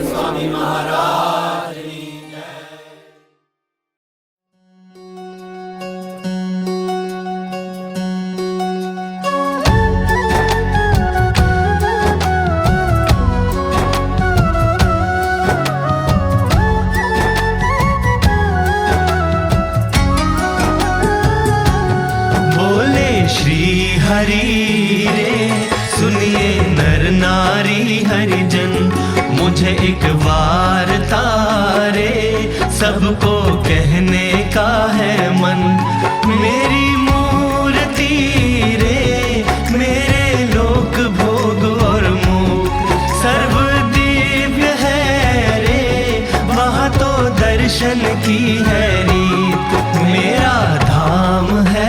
स्वामी महाराज। हरि रे सुनिए नर नारी हरिजन, मुझे एक वार्ता रे सबको कहने का है मन। मेरी मूर्ति रे मेरे लोक भोग और मोक्ष सर्व दिव्य है रे, वहाँ तो दर्शन की है रीत। मेरा धाम है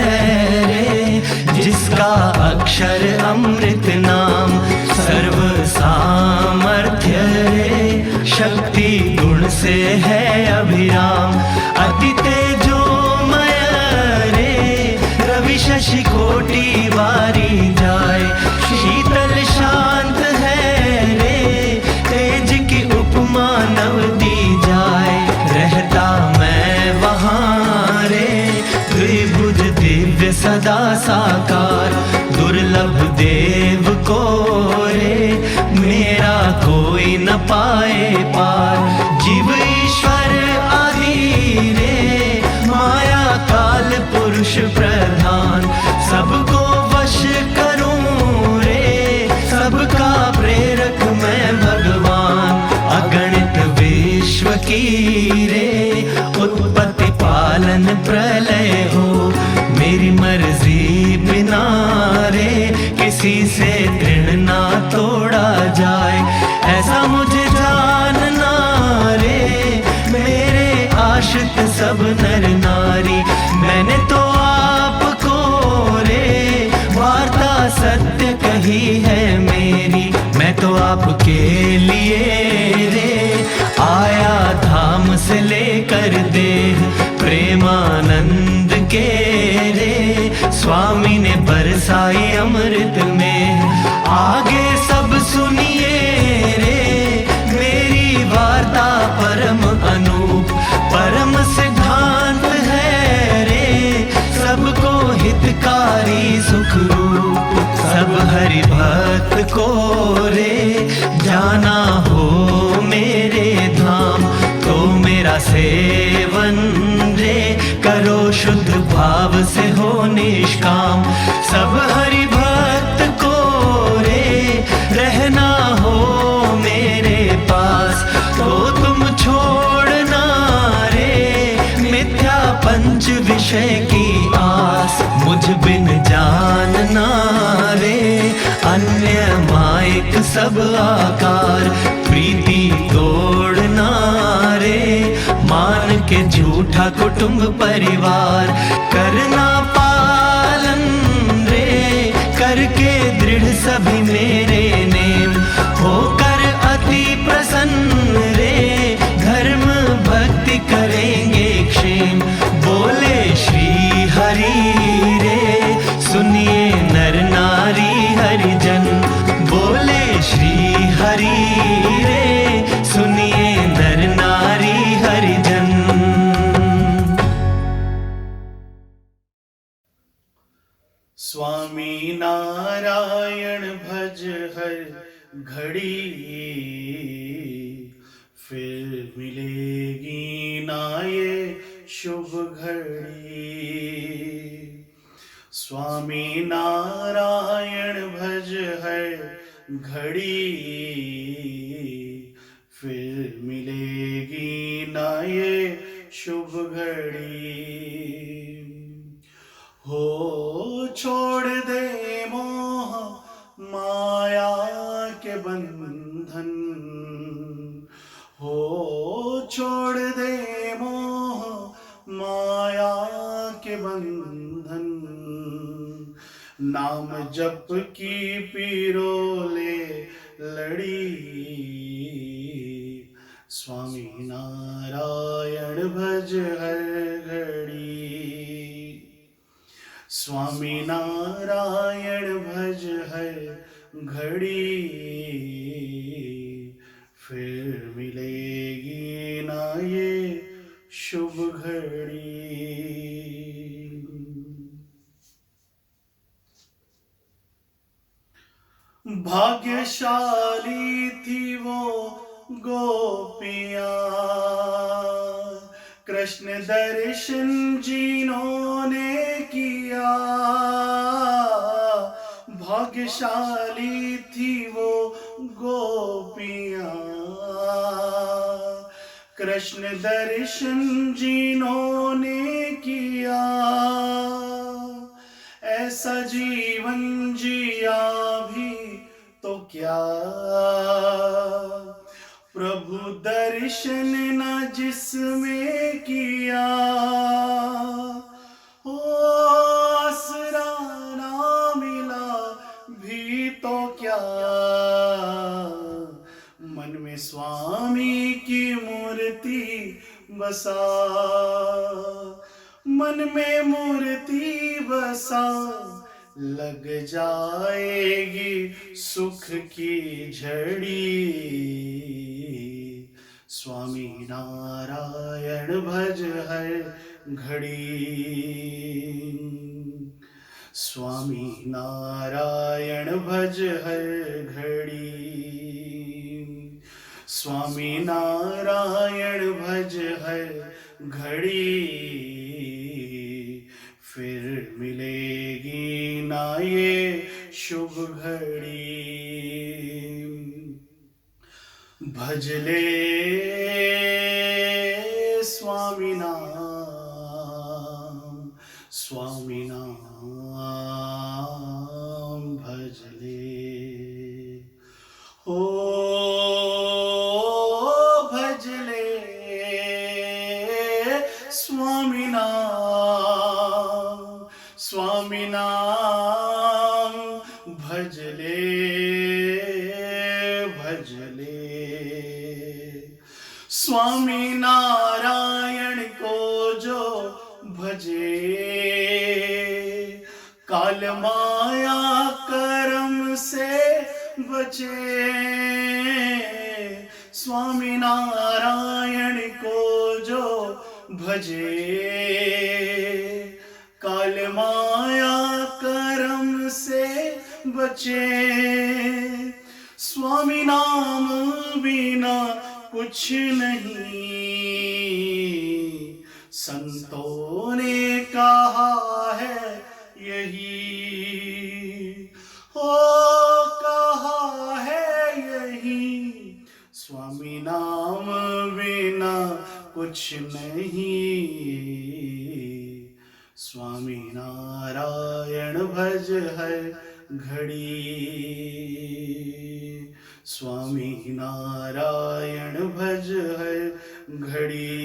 जिसका अक्षर अमृत नाम, सर्व सामर्थ्य रे शक्ति गुण से है अभिराम। अति तेजोमय रे रवि शशि कोटि वारी जाए, शीतल शांत है रे तेज की उपमा नव दी जाए। रहता मैं वहाँ रे द्विभुज दिव्य सदा साकार, दुर्लभ देव को रे मेरा कोई न पाए पार। जीव ईश्वर आदि रे माया काल पुरुष प्रधान, सबको वश करूं रे सबका प्रेरक मैं भगवान। अगणित विश्व की रे उत्पत्ति पालन प्रलय हो, मेरी मर्जी बिना रे किसी से तृण ना तोड़ा जाए। ऐसा मुझे जानना रे मेरे आश्रित सब नर नारी, मैंने तो आपको रे वार्ता सत्य कही है मेरी। मैं तो आपके लिए रे आया धाम से लेकर देह, प्रेमानंद के रे स्वामी ने बरसाई अमृत में। आगे सब सुनिए रे मेरी वार्ता परम अनूप, परम सिद्धांत है रे सबको हितकारी सुखरूप। सब हरि भक्त को रे जाना हो मेरे धाम, तो मेरा सेवन रे करो शुद्ध भाव से हो निष्काम। सब हरि भक्त को रे रहना हो मेरे पास, तो तुम छोड़ना रे मिथ्या पंच विषय की आस। मुझ बिन जानना रे अन्य मायक सब आकार, प्रीति तोड़ना रे मान के झूठा कुटुंब परिवार। करना पालन रे करके दृढ़ सभी मेरे नेम, होकर अति प्रसन्न रे धर्म भक्ति करेंगे क्षेम। बोले श्री हरि रे सुनिए नर नारी हरिजन, बोले श्री हरि रे सुनिए नर नारी हरिजन। स्वामी नारायण भज हर घड़ी, फिर मिलेगी ना ये शुभ घड़ी। स्वामी नारायण भज हर घड़ी, फिर मिलेगी ना ये शुभ घड़ी। हो छोड़ दे मोह माया के बंधन, हो छोड़ दे मोह माया के बंधन। नाम जप की पीरोले लड़ी, स्वामी नारायण भज हर घड़ी, स्वामी नारायण भज हर घड़ी, फिर मिलेगी ना ये शुभ घड़ी। भाग्यशाली थी वो गोपियां, कृष्ण दर्शन जिन्होंने किया। भाग्यशाली थी वो गोपियां, कृष्ण दर्शन जिन्होंने किया। ऐसा जीवन जिया भी तो क्या, प्रभु दर्शन न जिसमें किया। ओ आसरा ना मिला भी तो क्या, मन में स्वामी की मूर्ति बसा, मन में मूर्ति बसा, लग जाएगी सुख की झड़ी। स्वामी नारायण भज हर घड़ी, स्वामी नारायण भज हर घड़ी, स्वामी नारायण भज हर घड़ी, फिर मिलेगी ना ये शुभ घड़ी। भज ले स्वामी नाम, स्वामी नाम भज ले। ओ भज ले स्वामी नाम, स्वामी नाम भज ले, भज ले। स्वामी नारायण को जो भजे, काल माया कर्म से बचे। स्वामी नारायण को जो भजे, काल माया कर्म से बचे। स्वामी नाम बिना कुछ नहीं, संतों ने कहा है यही। हो कहा है यही, स्वामी नाम बिना कुछ नहीं। स्वामी नारायण भज हर घड़ी, स्वामी नारायण भज हर घड़ी,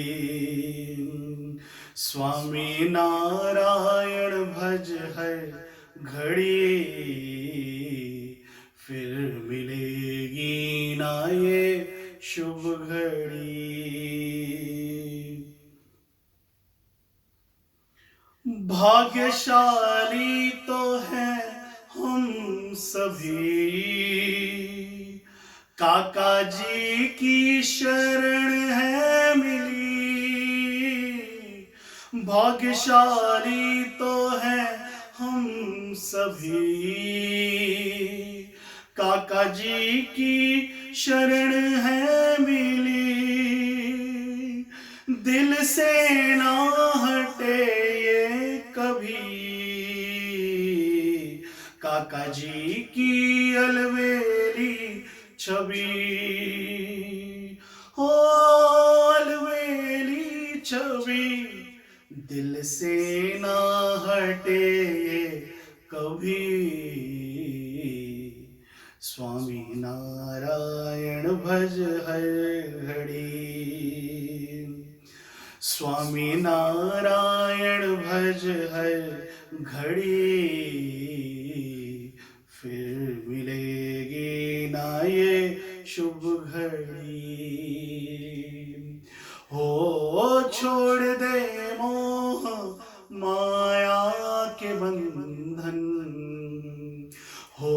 स्वामी नारायण भज हर घड़ी, फिर मिलेगी ना ये शुभ घड़ी। भाग्यशाली तो हैं हम सभी, काका जी की शरण है मिली। भाग्यशाली तो हैं हम सभी, काका जी की शरण है मिली। दिल से ना हटे ये कभी, काका जी की अलवेली छवि। हो अलवेली छवि, दिल से ना हटे ये कभी। स्वामी नारायण भज हर घड़ी, स्वामी नारायण भज हर घड़ी, फिर मिलेगी ना ये शुभ घड़ी। छोड़ दे मोह माया के बंधन, हो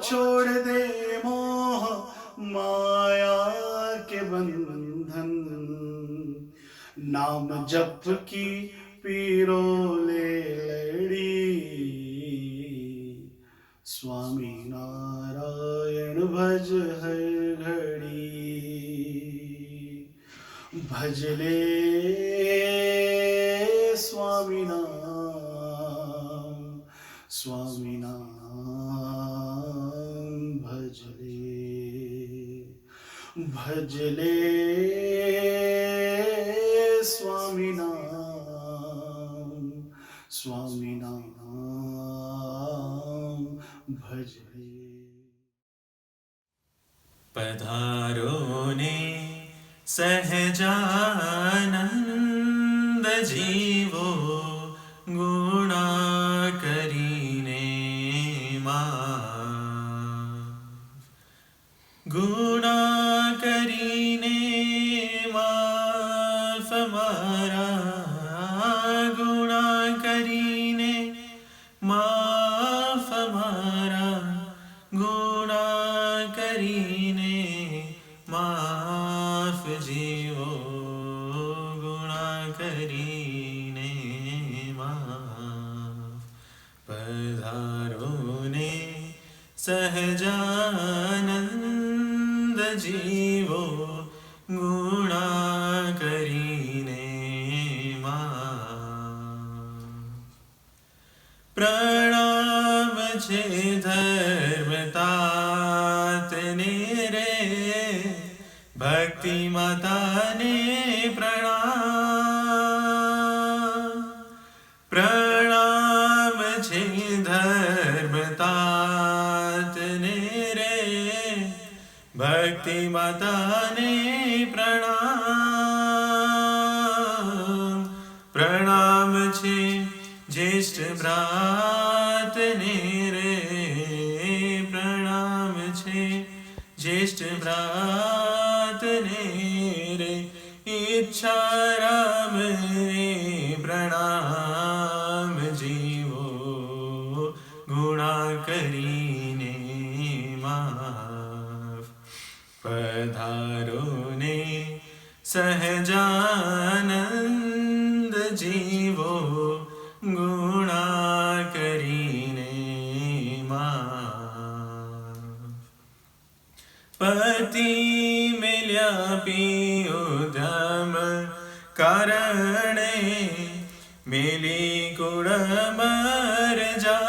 छोड़ दे मोह माया के बंधन, नाम जप की पीरों ले लड़ी, स्वामी नारायण भज हर घड़ी, भज ले स्वामी नाम, स्वामी नाम भज ले स्वामी नाम, स्वामी नाम भज ले। पधारो ने सहजानंद जीवो गुणा करीने गुणा करीने माफ हमारा, गुणा करीने माफ हमारा, गुणा करीने माफ जीवो गुणा करीने माफ। पधारो ने सहजानंद जीवो गुणा करीने माफ। प्रणाम छे धर्मतात ने रे, भक्ति माता ने प्रणाम। प्रणाम छे धर्मतात ने रे, भक्ति माता ने प्रणाम। प्रणाम छे ज्येष्ठ भ्रात ने रे, प्रणाम छे ज्येष्ठ भ्रात ने रे, इच्छा राम ने प्रणाम जीवो गुणा करीने माफ। पधारो ने सहजानंद जीवो गुणा करीने माफ। पति मिल्या पियो धम कारणे, मिली कुड़ मर जा।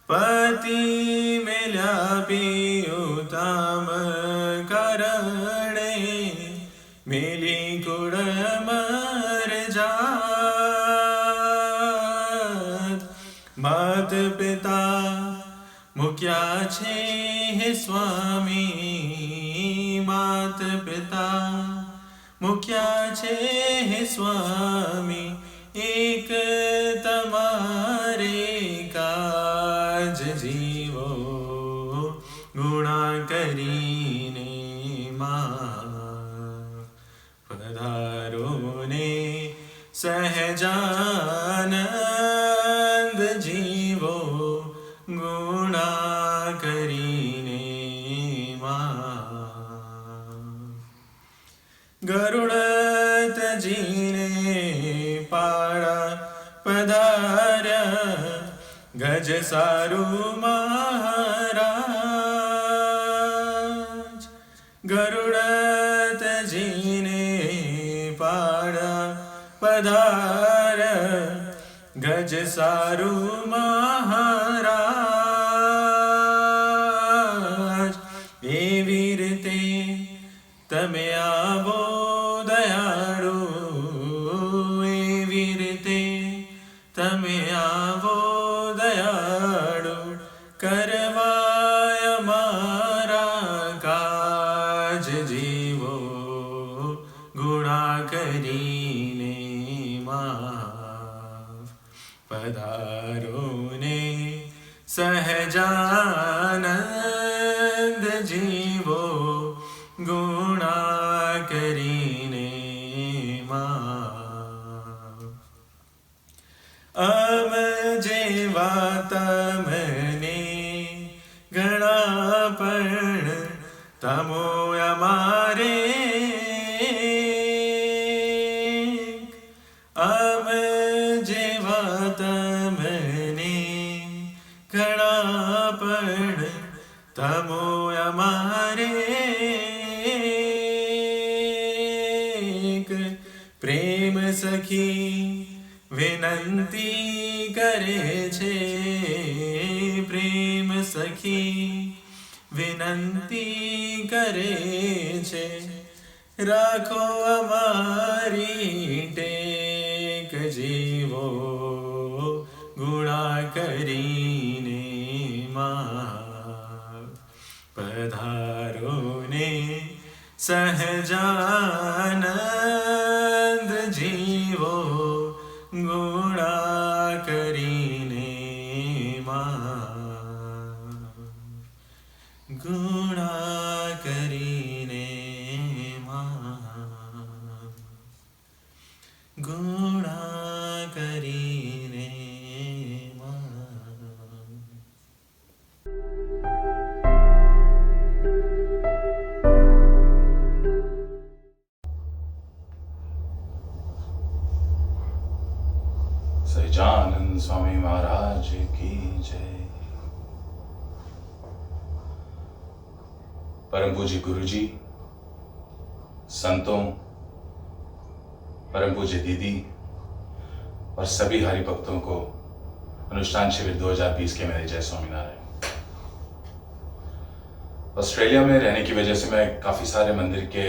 पति मिल्या पियो धम कारणे, मिली कुड़ मर जा। मात पिता मुक्या छे हे स्वामी, मात पिता मुक्या छे हे स्वामी, एक तमारे काज जीवो गुणा करीने माफ। पधारो ने सहजानंद जीवो गुणा करीने माफ। गरुड़ तजीने पाड़ा पधार्या, गज सारू महाराज। गरुड़ तजीने पाड़ा पधार्या, गज सारू महाराज। एवी रीते तमे आवो दयाळु, एवी रीते तमे आवो दयाळु, करवाय मारा काज जीवो गुणा करीने माफ। पधारो ने सहजानंद जीवो गुणा કરીને અમ જેવા તમને ઘણા પણ તમો અમારે અમ જેવા તમને ઘણા પણ તમો અમારે પ્રેમ સખી વિનંતી કરે છે પ્રેમ સખી વિનંતી કરે છે રાખો અમારી ટેક જીવો ગુણા કરીને પધારો ને સહજાનંદ જીવો ગુણા કરીને ગુણા કરીને ગુણા કરીને સહજાનંદ સ્વામી મહારાજ કી જય। परम पूज्य गुरु जी, संतों, परम पूज्य दीदी और सभी हरि भक्तों को अनुष्ठान शिविर 2020 के मेरे जय स्वामीनारायण। ऑस्ट्रेलिया में रहने की वजह से मैं काफ़ी सारे मंदिर के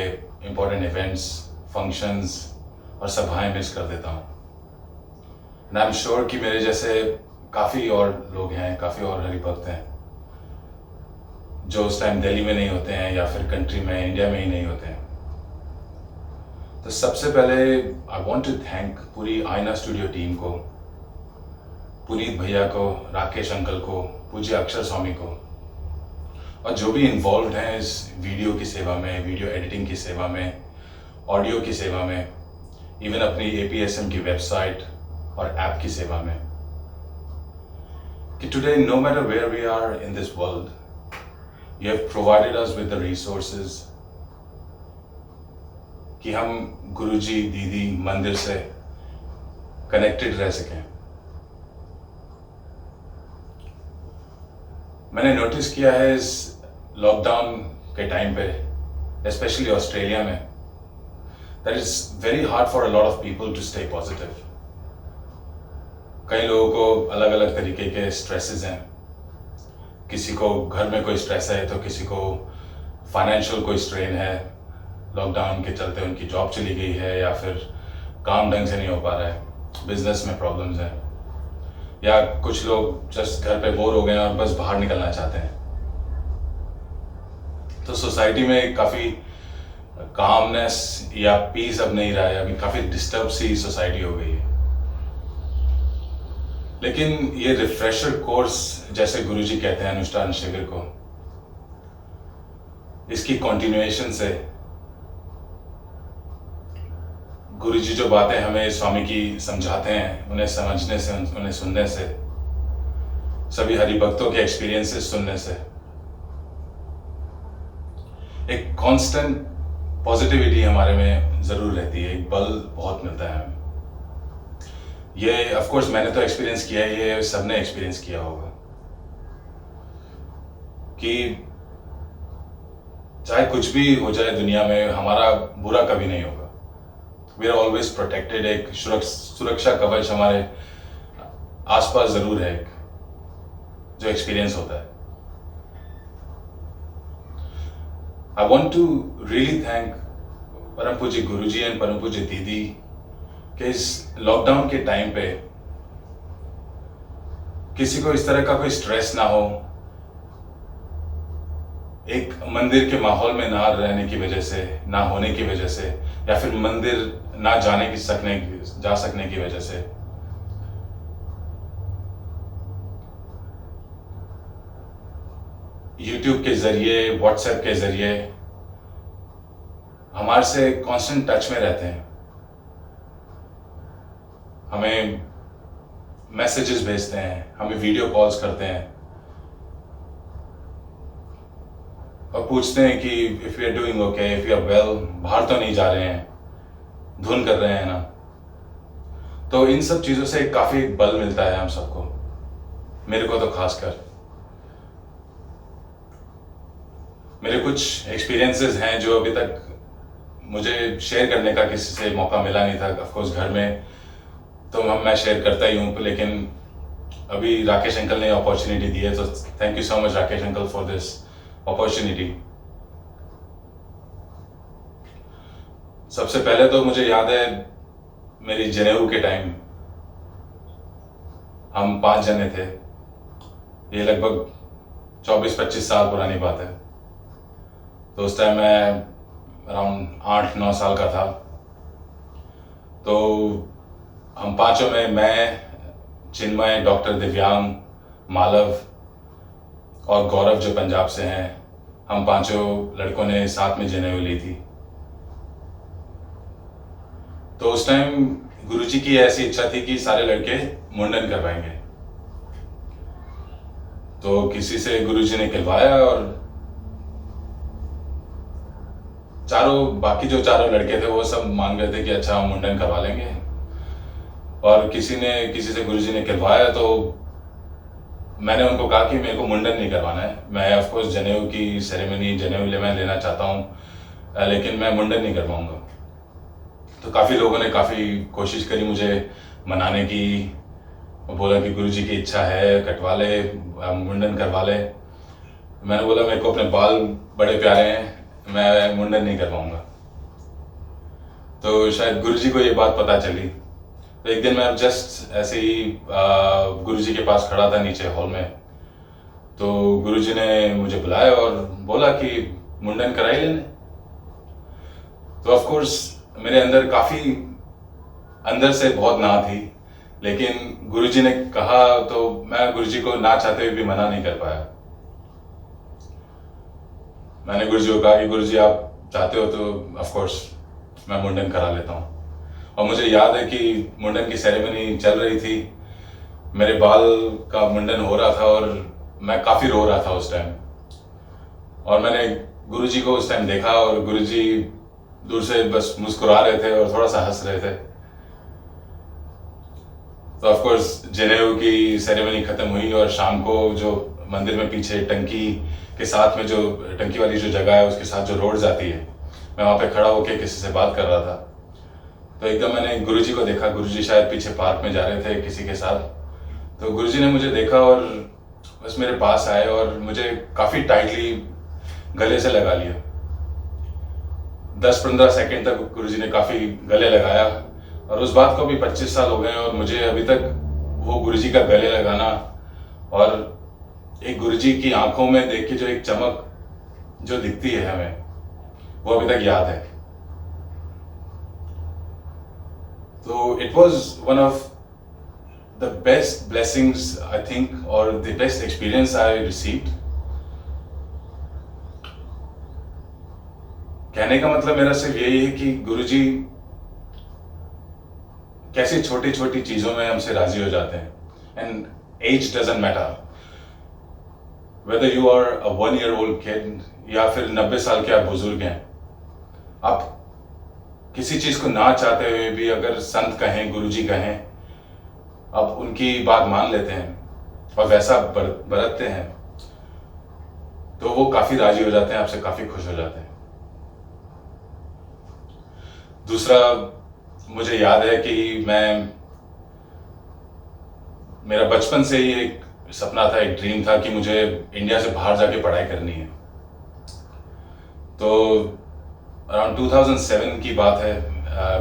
इम्पोर्टेंट इवेंट्स, फंक्शंस और सभाएं मिस कर देता हूँ। एंड आई एम श्योर कि मेरे जैसे काफ़ी और लोग हैं, काफ़ी और हरि भक्त हैं जो उस टाइम दिल्ली में नहीं होते हैं या फिर कंट्री में, इंडिया में ही नहीं होते हैं। तो सबसे पहले आई वांट टू थैंक पूरी आईना स्टूडियो टीम को, पुनीत भैया को, राकेश अंकल को, पूज्य अक्षर स्वामी को और जो भी इन्वॉल्व हैं इस वीडियो की सेवा में, वीडियो एडिटिंग की सेवा में, ऑडियो की सेवा में, इवन अपनी APSM की वेबसाइट और ऐप की सेवा में। कि today no matter where we are in this world, You have provided us with the resources कि हम गुरुजी, दीदी, मंदिर से कनेक्टेड रह सकें। मैंने नोटिस किया है इस लॉकडाउन के टाइम पे, स्पेशली ऑस्ट्रेलिया में, that it's very hard for a lot of people to stay positive। कई लोगों को अलग अलग तरीके के स्ट्रेसेस हैं। किसी को घर में कोई स्ट्रेस है तो किसी को फाइनेंशियल कोई स्ट्रेन है, लॉकडाउन के चलते उनकी जॉब चली गई है या फिर काम ढंग से नहीं हो पा रहा है, बिजनेस में प्रॉब्लम्स हैं, या कुछ लोग जस्ट घर पे बोर हो गए हैं और बस बाहर निकलना चाहते हैं। तो सोसाइटी में काफ़ी कामनेस या पीस अब नहीं रहा है, अभी काफ़ी डिस्टर्ब सी सोसाइटी हो गई है। लेकिन ये रिफ्रेशर कोर्स जैसे गुरुजी कहते हैं अनुष्ठान शिविर को, इसकी कंटिन्यूएशन से गुरुजी जो बातें हमें स्वामी की समझाते हैं, उन्हें समझने से, उन्हें सुनने से, सभी हरि भक्तों के एक्सपीरियंसेस सुनने से एक कांस्टेंट पॉजिटिविटी हमारे में जरूर रहती है, एक बल बहुत मिलता है हमें। ये ऑफ कोर्स मैंने तो एक्सपीरियंस किया है, ये सबने एक्सपीरियंस किया होगा कि चाहे कुछ भी हो जाए दुनिया में, हमारा बुरा कभी नहीं होगा। We are always protected. एक सुरक्षा कवच हमारे आसपास जरूर है, जो एक्सपीरियंस होता है। I want to really thank परम पूज्य गुरुजी एंड परम पूज्य दीदी कि इस लॉकडाउन के टाइम पे किसी को इस तरह का कोई स्ट्रेस ना हो, एक मंदिर के माहौल में ना रहने की वजह से, ना होने की वजह से, या फिर मंदिर ना जा सकने की वजह से YouTube के जरिए, WhatsApp के जरिए हमारे से कांस्टेंट टच में रहते हैं, हमें मैसेजेस भेजते हैं, हमें वीडियो कॉल्स करते हैं और पूछते हैं कि if you are doing okay, if you are well, बाहर तो नहीं जा रहे हैं, धुन कर रहे हैं ना। तो इन सब चीज़ों से काफ़ी बल मिलता है हम सबको, मेरे को तो खासकर। मेरे कुछ एक्सपीरियंसेस हैं जो अभी तक मुझे शेयर करने का किसी से मौका मिला नहीं था। ऑफ कोर्स घर में तो मैं शेयर करता ही हूँ, लेकिन अभी राकेश अंकल ने अपॉर्चुनिटी दी है, तो thank you so much Rakesh uncle for this opportunity. सबसे पहले तो मुझे याद है मेरी जनेऊ के टाइम हम 5 जने थे, ये लगभग 24-25 साल पुरानी बात है। तो उस टाइम मैं अराउंड 8-9 साल का था। तो हम पांचों में मैं, चिन्मय, डॉक्टर दिव्यांग, मालव और गौरव जो पंजाब से हैं, हम पांचों लड़कों ने साथ में जनेऊ ली थी। तो उस टाइम गुरुजी की ऐसी इच्छा थी कि सारे लड़के मुंडन करवाएंगे। तो किसी से गुरुजी ने कहवाया और बाकी जो चारों लड़के थे वो सब मान रहे थे कि अच्छा हम मुंडन करवा लेंगे। और किसी से गुरुजी ने करवाया, तो मैंने उनको कहा कि मेरे को मुंडन नहीं करवाना है, मैं ऑफ कोर्स जनेऊ की सेरेमनी, जनेऊ मैं लेना चाहता हूँ, लेकिन मैं मुंडन नहीं करवाऊंगा। तो काफ़ी लोगों ने काफ़ी कोशिश करी मुझे मनाने की, बोला कि गुरुजी की इच्छा है, कटवा ले, मुंडन करवा ले। मैंने बोला मेरे को अपने बाल बड़े प्यारे हैं, मैं मुंडन नहीं करवाऊंगा। तो शायद गुरुजी को ये बात पता चली। तो एक दिन मैं जस्ट ऐसे ही गुरुजी के पास खड़ा था नीचे हॉल में। तो गुरुजी ने मुझे बुलाया और बोला कि मुंडन करा ही लेने। तो ऑफ कोर्स मेरे अंदर काफ़ी अंदर से बहुत ना थी, लेकिन गुरुजी ने कहा तो मैं गुरुजी को ना चाहते हुए भी मना नहीं कर पाया। मैंने गुरुजी को कहा कि गुरुजी आप चाहते हो तो ऑफ कोर्स मैं मुंडन करा लेता हूँ। और मुझे याद है कि मुंडन की सेरेमनी चल रही थी, मेरे बाल का मुंडन हो रहा था और मैं काफ़ी रो रहा था उस टाइम। और मैंने गुरुजी को उस टाइम देखा और गुरुजी दूर से बस मुस्कुरा रहे थे और थोड़ा सा हंस रहे थे। तो ऑफ कोर्स जनेऊ की सेरेमनी खत्म हुई और शाम को जो मंदिर में पीछे टंकी के साथ में जो टंकी वाली जो जगह है उसके साथ जो रोड जाती है, मैं वहाँ पे खड़ा होकर किसी से बात कर रहा था। तो एकदम मैंने गुरुजी को देखा, गुरुजी शायद पीछे पार्क में जा रहे थे किसी के साथ। तो गुरुजी ने मुझे देखा और बस मेरे पास आए और मुझे काफ़ी टाइटली गले से लगा लिया। 10-15 सेकंड तक गुरुजी ने काफ़ी गले लगाया और उस बात को भी 25 साल हो गए और मुझे अभी तक वो गुरुजी का गले लगाना और एक गुरुजी की आंखों में देख के जो एक चमक जो दिखती है हमें, वो अभी तक याद है। तो it was one of the best blessings I think, और the best experience I received. कहने का मतलब मेरा सिर्फ यही है कि गुरुजी कैसी छोटी छोटी चीजों में हमसे राजी हो जाते हैं। And age doesn't matter, whether you are a 1-year-old kid या फिर 90 साल के आप बुजुर्ग हैं, आप किसी चीज को ना चाहते हुए भी अगर संत कहें, गुरुजी कहें, आप उनकी बात मान लेते हैं और वैसा बरतते हैं, तो वो काफी राजी हो जाते हैं, आपसे काफी खुश हो जाते हैं। दूसरा, मुझे याद है कि मेरा बचपन से ही एक सपना था, एक ड्रीम था कि मुझे इंडिया से बाहर जाके पढ़ाई करनी है। तो अराउंड 2007 की बात है,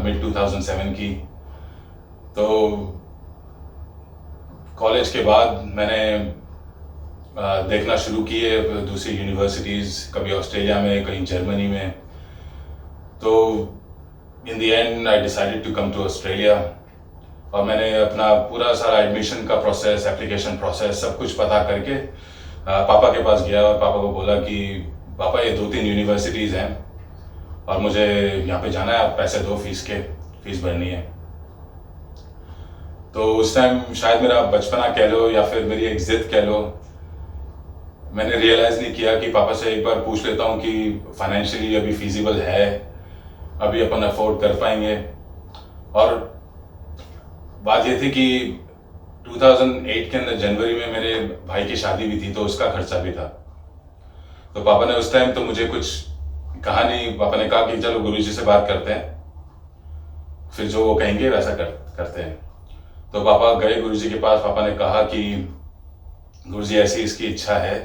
मिड 2007 की। तो कॉलेज के बाद मैंने देखना शुरू किए दूसरी यूनिवर्सिटीज़, कभी ऑस्ट्रेलिया में, कहीं जर्मनी में। तो in the end I decided to come to Australia और मैंने अपना पूरा सारा एडमिशन का प्रोसेस, एप्लीकेशन प्रोसेस सब कुछ पता करके पापा के पास गया और पापा को बोला कि पापा ये 2-3 यूनिवर्सिटीज़ हैं और मुझे यहाँ पे जाना है, आप पैसे दो फीस भरनी है। तो उस टाइम शायद मेरा बचपना कह लो या फिर मेरी एक जिद कह लो, मैंने रियलाइज़ नहीं किया कि पापा से एक बार पूछ लेता हूँ कि फाइनेंशियली अभी फिजिबल है, अभी अपन अफोर्ड कर पाएंगे। और बात ये थी कि 2008 के अंदर जनवरी में मेरे भाई की शादी भी थी, तो उसका खर्चा भी था। तो पापा ने उस टाइम तो मुझे कुछ कहा नहीं, पापा ने कहा कि चलो गुरुजी से बात करते हैं, फिर जो वो कहेंगे वैसा करते हैं। तो पापा गए गुरुजी के पास, पापा ने कहा कि गुरुजी ऐसी इसकी इच्छा है,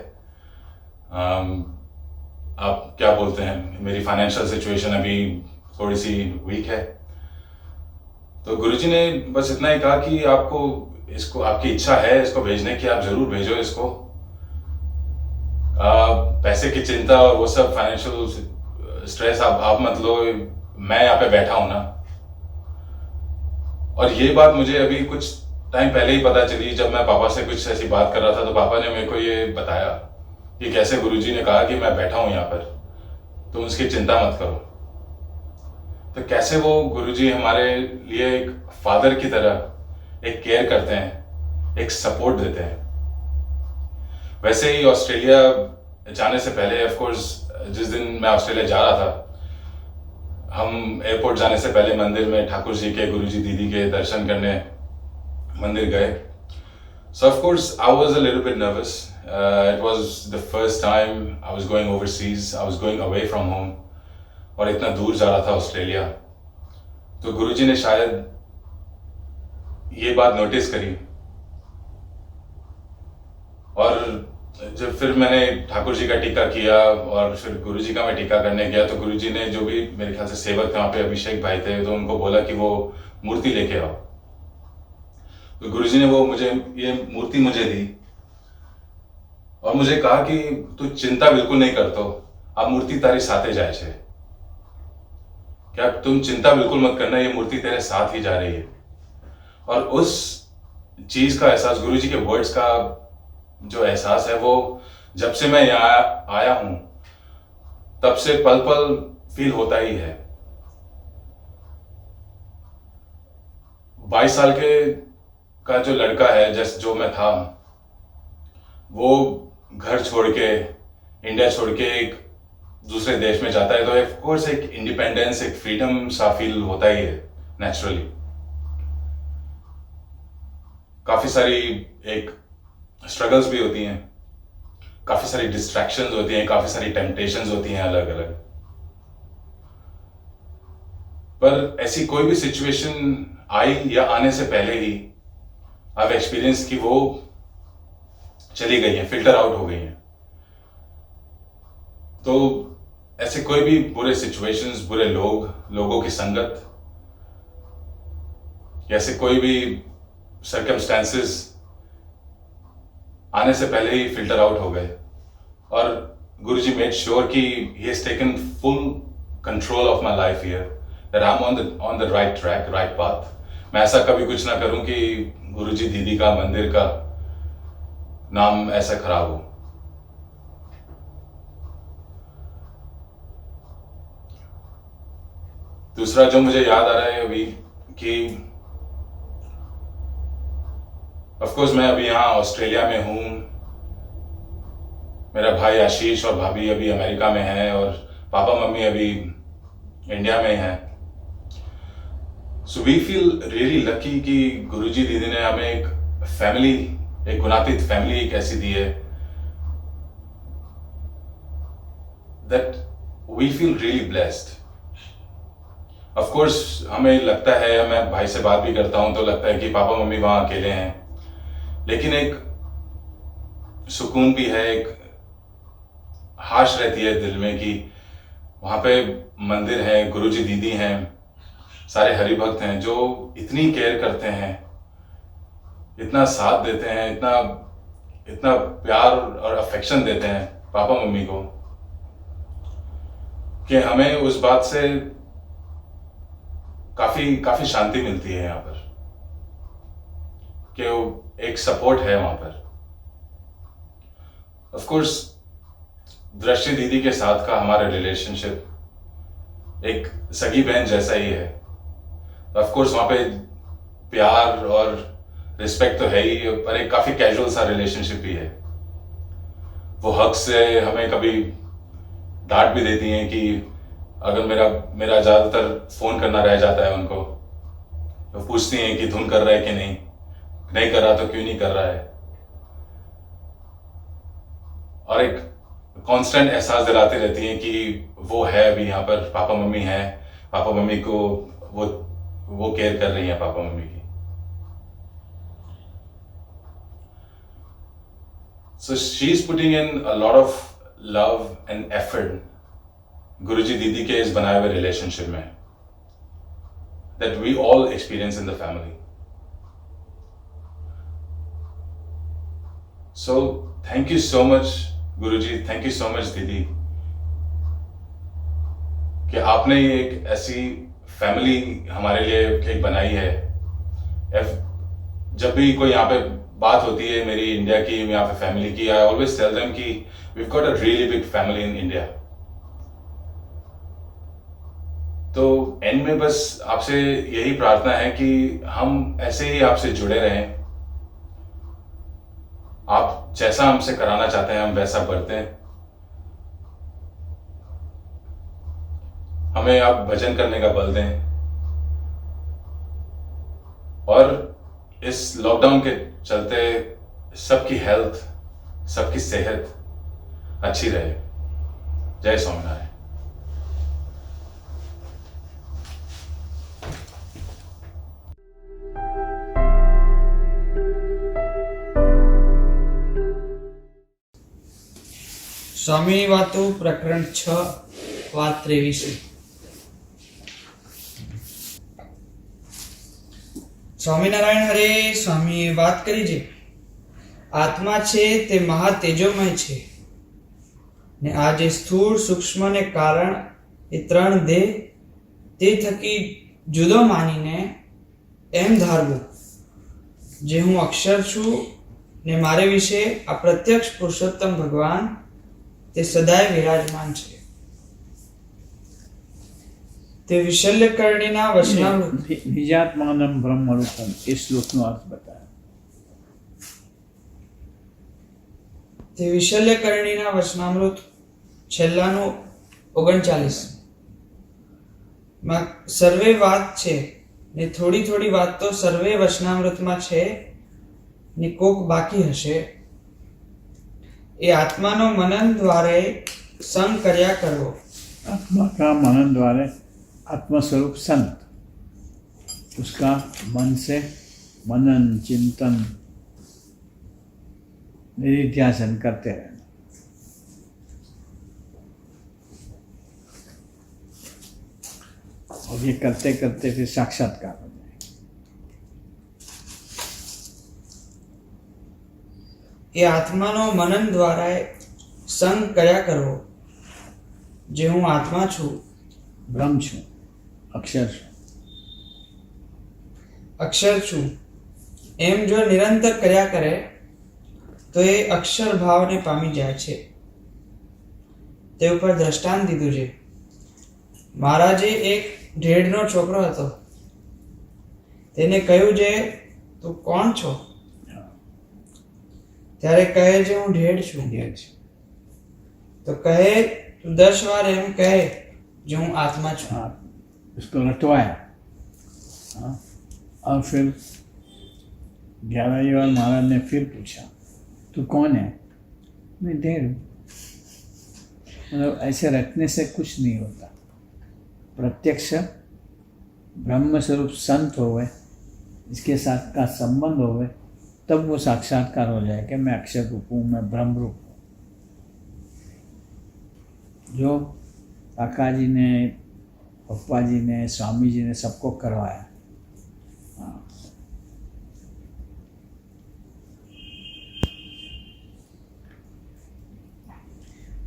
आप क्या बोलते हैं, मेरी फाइनेंशियल सिचुएशन अभी थोड़ी सी वीक है। तो गुरुजी ने बस इतना ही कहा कि आपको इसको, आपकी इच्छा है इसको भेजने की, आप जरूर भेजो इसको। पैसे की चिंता और वो सब फाइनेंशियल स्ट्रेस आप मत लो, मैं यहाँ पे बैठा हूं ना। और ये बात मुझे अभी कुछ टाइम पहले ही पता चली, जब मैं पापा से कुछ ऐसी बात कर रहा था, तो पापा ने मेरे को ये बताया कि कैसे गुरुजी ने कहा कि मैं बैठा हूं यहाँ पर, तुम उसकी चिंता मत करो। तो कैसे वो गुरुजी हमारे लिए एक फादर की तरह एक केयर करते हैं, एक सपोर्ट देते हैं। वैसे ही ऑस्ट्रेलिया जाने से पहले, ऑफ कोर्स जिस दिन मैं ऑस्ट्रेलिया जा रहा था, हम एयरपोर्ट जाने से पहले मंदिर में ठाकुर जी के, गुरुजी दीदी के दर्शन करने मंदिर गए। So of course I was a little bit nervous. It was the first time I was going overseas. I was going away from home. और इतना दूर जा रहा था ऑस्ट्रेलिया। तो गुरुजी ने शायद ये बात नोटिस करी, और जब फिर मैंने ठाकुर जी का टीका किया और फिर गुरुजी का मैं टीका करने गया, तो गुरुजी ने, जो भी मेरे ख्याल से सेवक वहाँ पे अभिषेक भाई थे, तो उनको बोला कि वो मूर्ति लेके आओ। तो गुरुजी ने वो मुझे ये मूर्ति मुझे दी और मुझे कहा कि तू चिंता बिल्कुल नहीं करतो, आ मूर्ति तारी साथे जाए छे, क्या तुम चिंता बिल्कुल मत करना, ये मूर्ति तेरे साथ ही जा रही है। और उस चीज का एहसास, गुरुजी के वर्ड्स का जो एहसास है, वो जब से मैं यहाँ आया हूं तब से पल पल फील होता ही है। 22 साल का जो लड़का है, जैसे जो मैं था, वो घर छोड़ के, इंडिया छोड़ के एक दूसरे देश में जाता है, तो ऑफ कोर्स एक इंडिपेंडेंस, एक फ्रीडम सा फील होता ही है नेचुरली। काफी सारी एक स्ट्रगल्स भी होती हैं, काफी सारी डिस्ट्रैक्शंस होती हैं, काफी सारी टेम्पटेशंस होती हैं अलग अलग। पर ऐसी कोई भी सिचुएशन आई या आने से पहले ही आप एक्सपीरियंस की वो चली गई है, फिल्टर आउट हो गई है। तो ऐसे कोई भी बुरे सिचुएशंस, बुरे लोगों की संगत, ऐसे कोई भी सर्कमस्टेंसेस आने से पहले ही फिल्टर आउट हो गए। और गुरुजी मेड श्योर कि he has taken full control of my life here, that I am on the right track, right path. मैं ऐसा कभी कुछ ना करूं कि गुरुजी दीदी का, मंदिर का नाम ऐसा खराब हो। दूसरा जो मुझे याद आ रहा है अभी कि ऑफ कोर्स मैं अभी यहाँ ऑस्ट्रेलिया में हूँ, मेरा भाई आशीष और भाभी अभी अमेरिका में हैं, और पापा मम्मी अभी इंडिया में हैं। So we feel really lucky कि गुरुजी दीदी ने हमें एक फैमिली, एक गुणातीत फैमिली एक ऐसी दी है that we feel really blessed. Of course हमें लगता है, मैं भाई से बात भी करता हूं तो लगता है कि पापा मम्मी वहां अकेले हैं, लेकिन एक सुकून भी है, एक हाश रहती है दिल में कि वहां पे मंदिर है, गुरुजी दीदी हैं, सारे हरि भक्त हैं जो इतनी केयर करते हैं, इतना साथ देते हैं, इतना प्यार और अफेक्शन देते हैं पापा मम्मी को, कि हमें उस बात से काफी शांति मिलती है यहाँ पर, कि एक सपोर्ट है वहां पर। ऑफ कोर्स दृष्टि दीदी के साथ का हमारा रिलेशनशिप एक सगी बहन जैसा ही है। ऑफ कोर्स वहाँ पे प्यार और रिस्पेक्ट तो है ही, पर एक काफ़ी कैजुअल सा रिलेशनशिप भी है। वो हक से हमें कभी डांट भी देती हैं कि अगर मेरा ज़्यादातर फ़ोन करना रह जाता है उनको, तो पूछती हैं कि धुन कर रहा है कि नहीं कर रहा तो क्यों नहीं कर रहा है, और एक कांस्टेंट एहसास दिलाते रहती हैं कि वो है अभी यहाँ पर, पापा मम्मी हैं, पापा मम्मी को वो केयर कर रही हैं पापा मम्मी की। So she's putting in a lot of love and effort गुरुजी दीदी के इस बनाए हुए रिलेशनशिप में, that we all experience in the family. So thank you so much Guruji, thank you so much दीदी कि आपने एक ऐसी फैमिली हमारे लिए एक बनाई है। जब भी कोई यहाँ पे बात होती है मेरी इंडिया की, यहाँ पे फैमिली की, आई ऑलवेज टेल देम कि we got a really big family in India. तो एंड में बस आपसे यही प्रार्थना है कि हम ऐसे ही आपसे जुड़े रहें, आप जैसा हमसे कराना चाहते हैं हम वैसा बरतें। हमें आप भजन करने का बल दें, और इस लॉकडाउन के चलते सबकी हेल्थ, सबकी सेहत अच्छी रहे। जय स्वामीनारायण। સ્વામીની વાતો પ્રકરણ 6 વાત 23. સ્વામિનારાયણ હરે. સ્વામીએ વાત કરી છે, આત્મા છે તે મહા તેજોમય છે, ને આ જે સ્થૂળ સૂક્ષ્મ ને કારણ એ ત્રણ દેહ તે થકી જુદો માનીને એમ ધારવું જે હું અક્ષર છું ને મારે વિશે આ પ્રત્યક્ષ પુરુષોત્તમ ભગવાન તે સદાય વિરાજમાન છે. તે વિશલ્યકર્ણીના વચનામૃત નિજાત્માનમ બ્રહ્મરૂપમ એ શ્લોકનો અર્થ બતાવ્યો. તે વિશલ્યકર્ણીના વચનામૃત છેલ્લાનું 39 માં સર્વે વાત છે, ને થોડી થોડી વાત તો સર્વે વચનામૃતમાં છે, ને કોક બાકી હશે. એ આત્માનો મનન દ્વારે સંગ કર્યા કરવો. आत्मा का मनन द्वारा आत्मस्वरूप संत, उसका मन से मनन चिंतन निधिध्यासन करते रहना. और ये करते करते फिर साक्षात्कार हो जाएगा. એ આત્માનો મનન દ્વારા સંગ કર્યા કરવો જે હું આત્મા છું, ब्रह्म छू, अक्षर छू. અક્ષર છું એમ જો નિરંતર કર્યા કરે તો એ અક્ષર ભાવને પામી જાય છે. તે ઉપર દ્રષ્ટાંત દીધું છે. મહારાજે એક ઢેઢનો છોકરો હતો, તેને કહ્યું છે તું કોણ છો? ત્યારે કહે છે હું ઢેઢ છું. તો કહે તું 10 વાર એમ કહે जो हूँ आत्मा छू. हाँ, उसको रटवाया. हाँ, और फिर 11वीं बार महाराज ने फिर पूछा तू कौन है? मैं ढेर हूँ. मतलब ऐसे रटने से कुछ नहीं होता. प्रत्यक्ष ब्रह्म स्वरूप संत होवे, इसके साथ का संबंध होवे, तब वो साक्षात्कार हो जाए कि मैं अक्षर रूप हूँ, मैं ब्रह्म रूप हूँ. जो काका जी ने, पप्पा जी ने, स्वामी जी ने सबको करवाया. हाँ.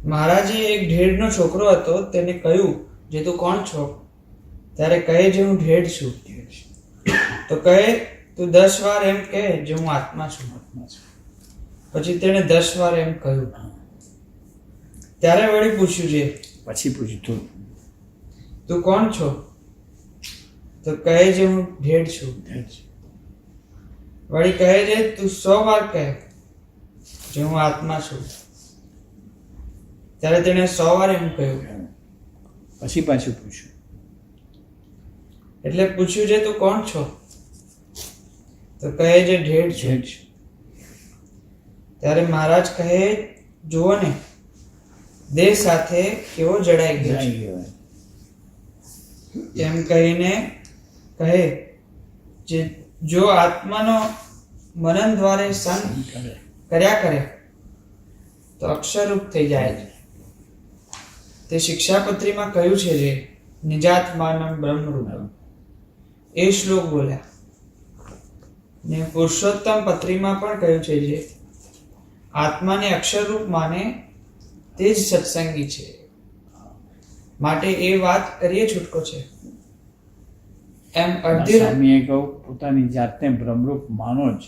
મહારાજે એક ઢેઢનો છોકરો હતો, તેને કહ્યું જે તું કોણ છો? ત્યારે કહે જે હું ઢેઢ છું. તો કહે તું 10 વાર એમ કહે જે હું આત્મા છું. પછી તેણે 10 વાર એમ કહ્યું. ત્યારે વળી પૂછ્યું છે પછી પૂછ્યું તું તું કોણ છો? તો કહે છે હું ઢેઢ છું. વળી કહે છે તું 100 વાર કહે જે હું આત્મા છું. ત્યારે તેણે 100 વાર એમ કહ્યું. પછી પાછું પૂછ્યું, એટલે પૂછ્યું છે તું કોણ છો? તો કહે છે ઢેઢ છું. ઢેઢ છું. ત્યારે મહારાજ કહે જુઓ ને દેહ સાથે કેવો જડાઈ ગયો છે. જઈ ગયો. એમ કહીને કહે જે જો આત્માનો મનન દ્વારે સંગ કર્યા કરે તો અક્ષરરૂપ થઈ જાય છે. તે શિક્ષાપત્રીમાં કહ્યું છે જે નિજાત્માનમ બ્રહ્મરૂપ એ શ્લોક બોલ્યા. ને પુરુષોત્તમ પત્રીમાં પણ કહ્યું છે જે આત્માને અક્ષરરૂપ માને તે જ સત્સંગી છે. માટે એ વાત કરીએ છૂટકો છે. એમ અડધી સ્વામીએ કહ્યું પોતાની જાતને બ્રહ્મરૂપ માનો જ,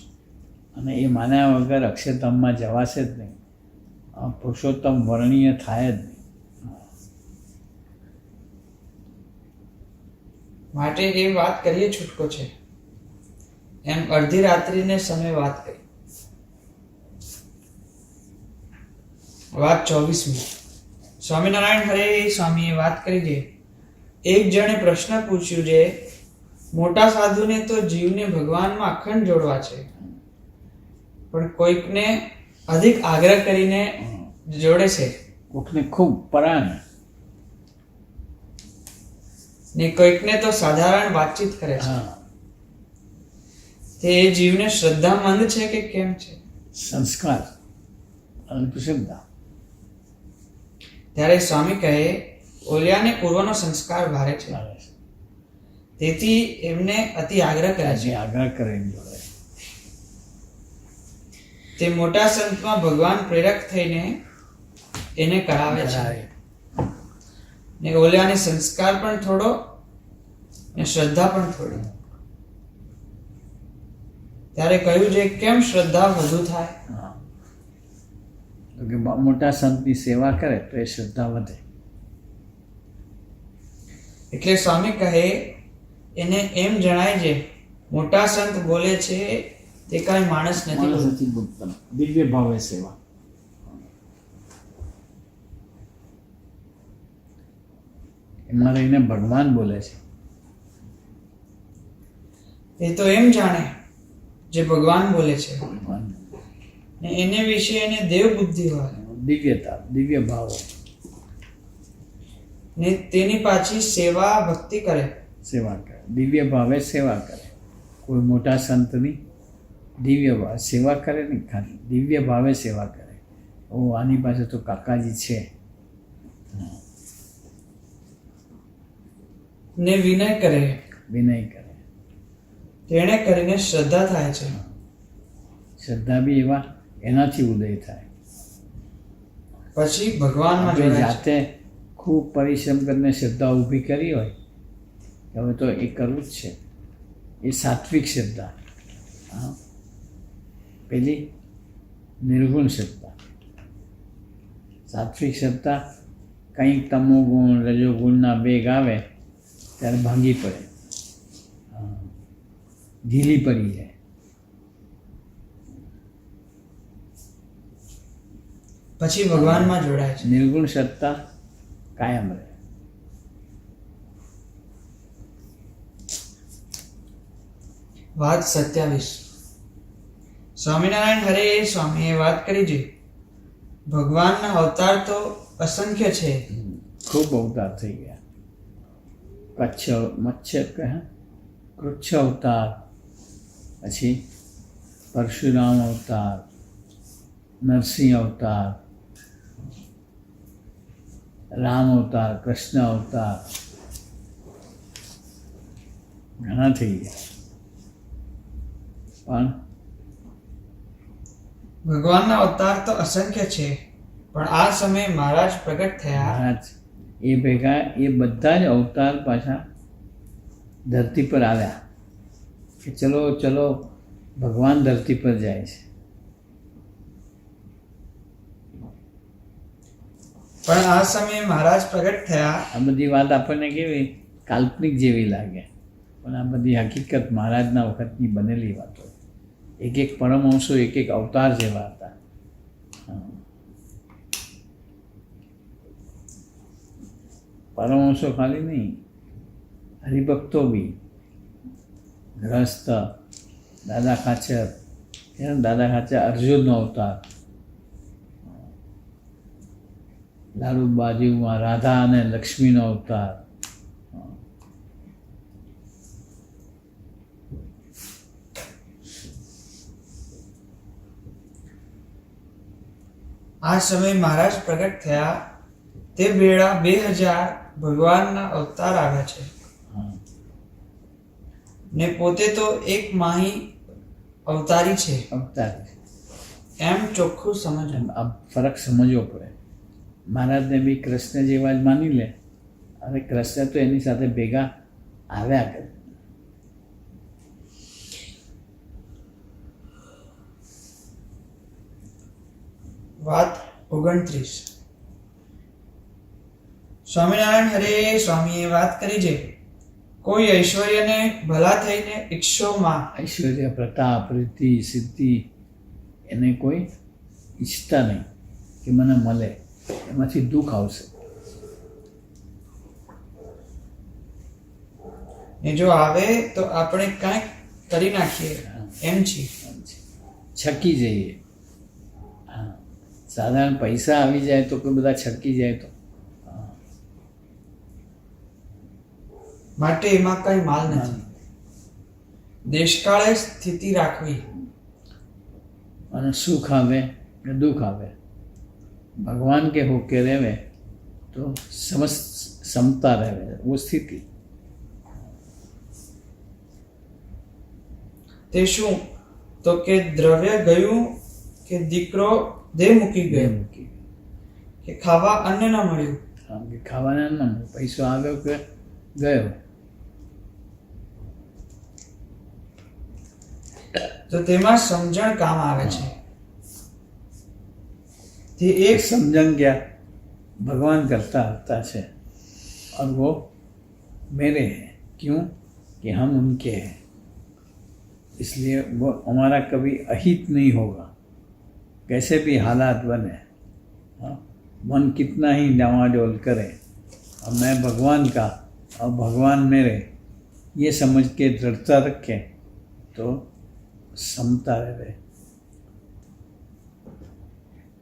અને એ માન્યા વગર અક્ષરધામમાં જવાશે જ નહીં. પુરુષોત્તમ વર્ણનીય થાય જ નહીં. માટે એ વાત કરીએ છૂટકો છે. એમ અડધી રાત્રિને સમય વાત કરી. વાત 24મી. સ્વામિનારાયણ હરે સ્વામીએ વાત કરી છે એક જણે પ્રશ્ન પૂછ્યું છે મોટા સાધુને તો જીવને ભગવાનમાં અખંડ જોડવા છે, પણ કોઈકને અધિક આગ્રહ કરીને જોડે છે કોકને ખૂબ પરાણ, ને કોઈકને તો સાધારણ વાતચીત કરે છે. હા, તે એ જીવને શ્રદ્ધામંદ છે કે કેમ છે? સંસ્કાર અંધશ્રદ્ધા. ત્યારે સ્વામી કહે ઓલિયાને પૂર્વનો સંસ્કાર ભારે છે, તેથી એમને અતિ આગ્રહ કરે છે. જે આગ્રહ કરીને જોડે. તે મોટા સંતમાં ભગવાન પ્રેરક થઈને એને કરાવે છે. ને ઓલિયાને સંસ્કાર પણ થોડો ને શ્રદ્ધા પણ થોડી. ત્યારે કહ્યું છે કેમ શ્રદ્ધા વધુ થાય? હા, તો કે મોટા સંતની સેવા કરે તો એ શ્રદ્ધા વધે. એટલે સ્વામી કહે એને એમ જણાય છે મોટા સંત બોલે છે તે કાંઈ માણસ નથી બોલતો. માણસ નથી બોલતો. દિવ્ય ભાવે સેવા. એમાં રહીને ભગવાન બોલે છે. એ તો એમ જાણે જે ભગવાન બોલે છે, ભગવાન ને એને વિશે એને દેવ બુદ્ધિ હોય દિવ્યતા, દિવ્ય ભાવો ને તેની પાછી સેવા ભક્તિ કરે. સેવા કરે, દિવ્ય ભાવે સેવા કરે. કોઈ મોટા સંતની દિવ્ય ભાવે સેવા કરે ને, ખાલી દિવ્ય ભાવે સેવા કરે. ઓ આની પાસે તો કાકાજી છે. ને વિનય કરે. વિનય કરે. તેણે કરીને શ્રદ્ધા થાય છે. શ્રદ્ધા બી એવા એનાથી ઉદય થાય. પછી ભગવાનમાં આપણે જોડાય છે. જાતે ખૂબ પરિશ્રમ કરીને શ્રદ્ધા ઊભી કરી હોય કે હવે તો એ કરવું જ છે, એ સાત્વિક શ્રદ્ધા. હા, પેલી નિર્ગુણ શ્રદ્ધા. સાત્વિક શ્રદ્ધા કંઈક તમો ગુણ રજોગુણના વેગ આવે ત્યારે ભાંગી પડે, ઢીલી પડી જાય. પછી ભગવાનમાં જોડાય છે. નિર્ગુણ શ્રદ્ધા કાયમ રહે. વાત 27. સ્વામિનારાયણ હરે સ્વામીએ વાત કરી છે ભગવાનના અવતાર તો અસંખ્ય છે. ખૂબ અવતાર થઈ ગયા. મત્સ્ય કૃચ્છ અવતાર, પછી પરશુરામ અવતાર, નરસિંહ અવતાર, રામ અવતાર, કૃષ્ણ અવતાર, ઘણા થઈ ગયા. પણ ભગવાનના અવતાર તો અસંખ્ય છે, પણ આ સમયે મહારાજ પ્રગટ થયા. મહારાજ એ ભેગા એ બધા જ અવતાર પાછા ધરતી પર આવ્યા કે ચલો ચલો ભગવાન ધરતી પર જાય છે. પણ આ સમયે મહારાજ પ્રગટ થયા. આ બધી વાત આપણને કેવી કાલ્પનિક જેવી લાગે, પણ આ બધી હકીકત મહારાજના વખતની બનેલી વાતો. એક એક પરમહંસો એક એક અવતાર જેવા હતા. પરમહંસો ખાલી નહીં, હરિભક્તો બી. ગ્રસ્ત દાદા ખાચર, દાદા ખાચર અર્જુનનો અવતાર, લાલુ બાજુમાં રાધા અને લક્ષ્મીનો અવતાર. આ સમયે મહારાજ પ્રગટ થયા. તે વેળા 2000 ભગવાનના અવતાર આવ્યા છે ને પોતે તો એક માહી અવતારી છે અવતાર એમ ચોખ્ખું સમજ. આ ફરક સમજવો પડે. મહારાજને બી કૃષ્ણ જેવા જ માની લે, અને કૃષ્ણ તો એની સાથે ભેગા આવ્યા કરે. વાત 29. સ્વામિનારાયણ હરે સ્વામીએ વાત કરી છે, કોઈ ઐશ્વર્યને ભલા થઈને ઈચ્છોમાં. ઐશ્વર્ય, પ્રતાપ, રીતિ, સિદ્ધિ એને કોઈ ઈચ્છતા નહીં કે મને મળે, એમાંથી દુઃખ આવશે. ને જો આવે તો આપણે કાંઈક કરી નાખીએ એમ છીએ. છકી જઈએ. હા, સાધારણ પૈસા આવી જાય તો કોઈ બધા છકી જાય તો માટે એમાં કઈ માલ નથી. દેશકાળે સ્થિતિ રાખવી. અને સુખ આવે કે દુઃખ આવે, ભગવાન કે હોકે રહેવે તો સમતા રહેવે, वो સ્થિતિ. તે શું તો કે દ્રવ્ય ગયું કે દીકરો દેહ મૂકી ગયો કે ખાવા અન્ન ન મળ્યું. આમ કે ખાવાના ન મળે, પૈસો આવ્યો કે ગયો. તો તેમાં સમજણ કામ આવે છે. તે એક समझन क्या भगवान करता रहता है और वो मेरे हैं. क्यों कि हम उनके हैं, इसलिए वो हमारा कभी अहित नहीं होगा, कैसे भी हालात बने. हाँ, मन कितना ही डावाडोल करे और मैं भगवान का और भगवान मेरे, ये समझ के दृढ़ता रखे तो समता रहे.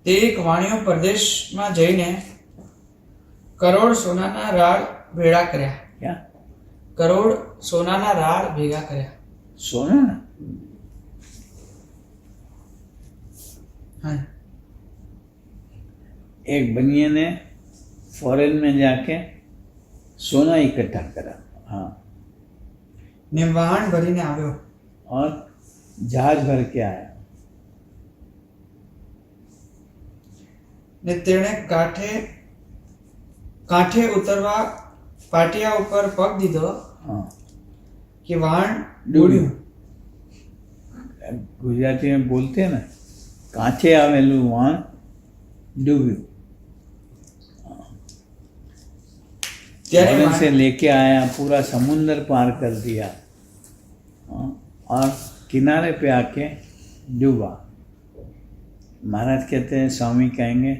તે એક વાણિયો પ્રદેશમાં જઈને કરોડ સોનાના રાળ ભેળા કર્યા. क्या કરોડ સોનાના રાળ ભેગા કર્યા. सोना ना, હા, एक बनिए ने फॉरेन में जाके सोना इकट्ठा करा. हाँ, ને વહાણ ભરીને આવ્યો. और जहाज भर के आया. ને તેણે કાંઠે ઉતરવા પાટિયા ઉપર પગ દીધો हाँ, કે વહાણ डूब्યું. ડૂબ્યું. गुजराती में बोलते हैं ना, कांचे आवेलू वहां डूब्યું. ત્યારે फॉरेन से વહાણ- लेके आया, पूरा समुंदर पार कर दिया. हाँ, और किनारे पे आके डूबा. महाराज कहते हैं, स्वामी कहेंगे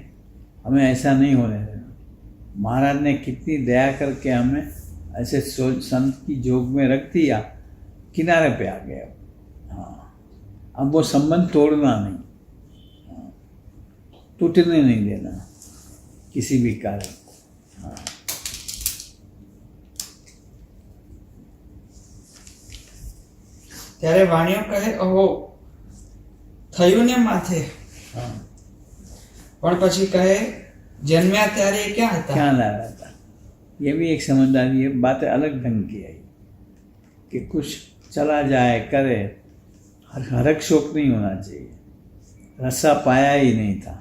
हमें ऐसा नहीं होने देना. महाराज ने कितनी दया करके हमें ऐसे संत की जोग में रख दिया, किनारे पे आ गए. हाँ, अब वो संबंध तोड़ना नहीं, हाँ, टूटने नहीं देना किसी भी कारण. हाँ, ત્યારે વાણિયો કહે, અહો થયું ને માથે. हाँ, પણ પછી કહે, જન્મ્યા ત્યારે એ ક્યાં હતા? क्या ला रहा था. ये भी एक समझदारी, ये बातें अलग ढंग की आई कि कुछ चला जाए करे, हरक शौक नहीं होना चाहिए. रस्सा पाया ही नहीं था.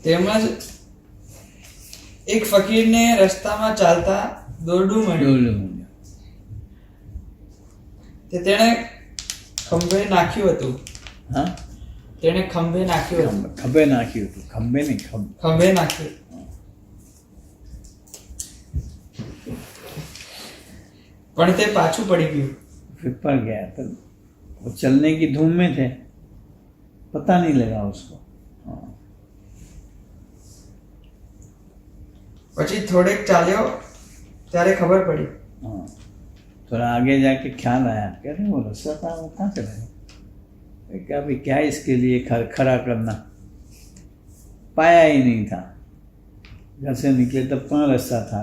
તેમજ એક ફકીરને રસ્તામાં ચાલતા દોરડું મળ્યું. डोलू मुझे. તે તેણે ખંભે નાખ્યું હતું. हाँ, તેણે ખંભે નાખ્યું હતું. ખભે નાખ્યું હતું, ખંભે નહીં, ખંભે નાખ્યું. પણ તે પાછું પડી ગયું. फिर पड़ गया तो वो चलने की धूम में थे, पता नहीं लगा उसको. हाँ. પછી થોડેક ચાલ્યો ત્યારે ખબર પડી. हाँ. थोड़ा आगे जाके ख्याल आया, कह रहे वो रस्सा था वो कहाँ चला गया. क्या अभी क्या इसके लिए खड़ा करना, पाया ही नहीं था. घर से निकले तब कहाँ रस्सा था.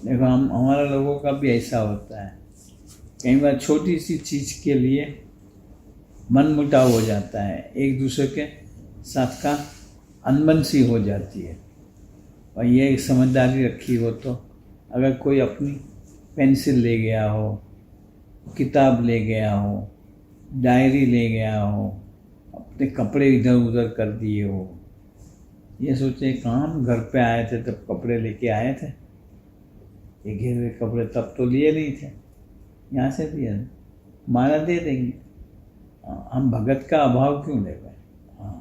देखो हमारा लोगों का भी ऐसा होता है, कई बार छोटी सी चीज़ के लिए मन मुटाव हो जाता है, एक दूसरे के साथ का अनबन सी हो जाती है. और ये समझदारी रखी हो तो अगर कोई अपनी पेंसिल ले गया हो, किताब ले गया हो, डायरी ले गया हो, अपने कपड़े इधर उधर कर दिए हो, ये सोचे कहाँ हम घर पे आए थे तब कपड़े लेके आए थे, ये घिरे हुए कपड़े तब तो लिए नहीं थे, यहाँ से दिए माला दे देंगे. हम भगत का अभाव क्यों ले गए. हाँ.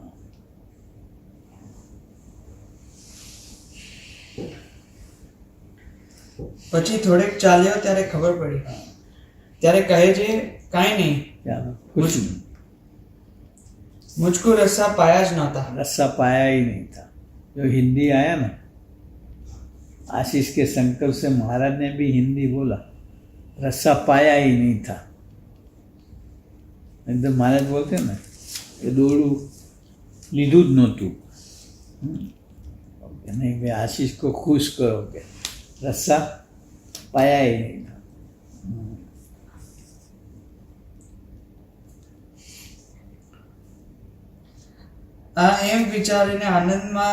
પછી થોડેક ચાલ્યો ત્યારે ખબર પડી. ત્યારે કહે છે કાંઈ નહીં, क्या कुछ नहीं, મુજકો રસ્સા પાયા જ નહોતા. रस्सा पाया ही नहीं था. जो हिंदी आया ना, आशीष के संकल्प से महाराज ने भी हिंदी बोला, रस्सा पाया ही नहीं था. एकदम महाराज बोलते ना, ये दोड़ू लीधू ज नહોતું. नहीं भाई आशीष को खुश करोगे, रस्सा पाया ही नहीं था. આ એમ વિચારીને આનંદમાં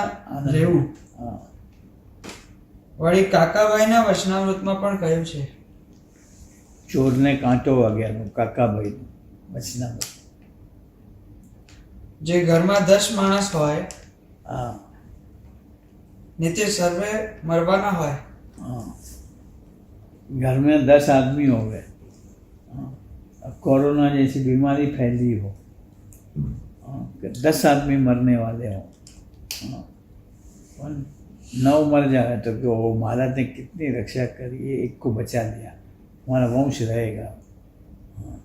રહેવું. हाँ. વળી કાકાભાઈના વચનામૃતમાં પણ કહ્યું છે. ચોર ને કાંટો વાગ્યાનું કાકાભાઈ બચના. જે ઘરમાં 10 માણસ હોય हाँ. ને તે સર્વે મરવાના હોય. हाँ. घर में 10 आदमी हो गए, हाँ. अब कोरोना जैसी बीमारी फैली हो, हाँ, 10 आदमी मरने वाले हो, हाँ. 9 मर जाए तो कि वो महाराज ने कितनी रक्षा करी, ये एक को बचा लिया, हमारा वंश रहेगा. हाँ.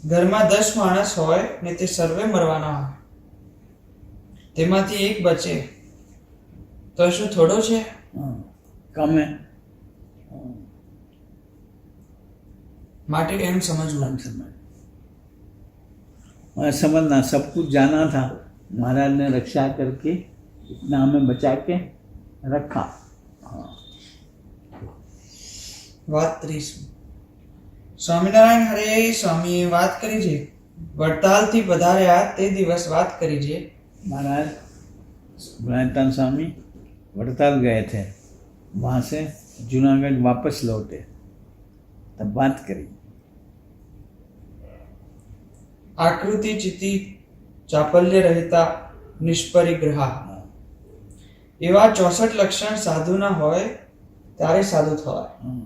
ઘરમાં 10 માણસ હોય ને તે સર્વે મરવાના હોય, તેમાંથી એક બચે તો શું થોડો છે. हाँ. कम है. हाँ. માટે એમ સમજવું. हम समझ, मैं समझना सब कुछ जाना था, महाराज ने रक्षा करके इतना हमें बचा के रखा. हाँ. વાત 30. સ્વામિનારાયણ હરે સ્વામીએ વાત કરી છે. વડતાલથી પધાર્યા તે દિવસ વાત કરી છે. महाराज गुणायतान स्वामी वड़ताल गए थे, वहाँ से जूनागढ़ वापस लौटे, तब बात करी. આકૃતિ ચિતિ ચાપલ્ય રહેતા નિષ્પરિગ્રહા. એવા 64 લક્ષણ સાધુના હોય ત્યારે સાધુ થવાય. हाँ.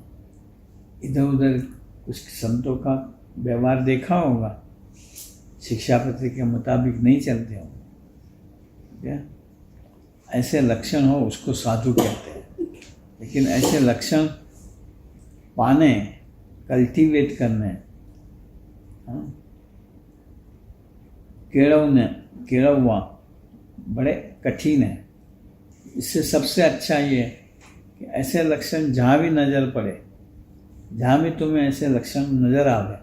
इधर उधर कुछ संतों का व्यवहार देखा होगा, शिक्षापत्र के मुताबिक नहीं चलते हो, क्या ऐसे लक्षण हो उसको साधु कहते हैं. लेकिन ऐसे लक्षण पाने, कल्टीवेट करने, हाँ, केळववा बड़े कठिन है. इससे सबसे अच्छा ये है कि ऐसे लक्षण जहाँ भी नज़र पड़े, जहाँ भी तुम्हें ऐसे लक्षण नज़र आवे,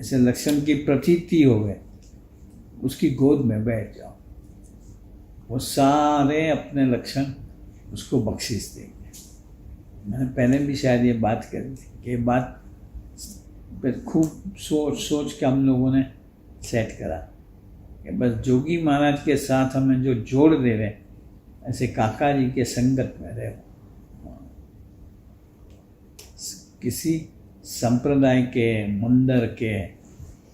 ऐसे लक्षण की प्रतीति हो गए, उसकी गोद में बैठ जाओ, वो सारे अपने लक्षण उसको बख्शिश देंगे. मैंने पहले भी शायद ये बात करी थी कि ये बात पर खूब सोच के हम लोगों ने सेट करा कि बस जोगी महाराज के साथ हमें जो जोड़ दे रहे, ऐसे काका जी के संगत में रहे. किसी संप्रदाय के, मंदिर के,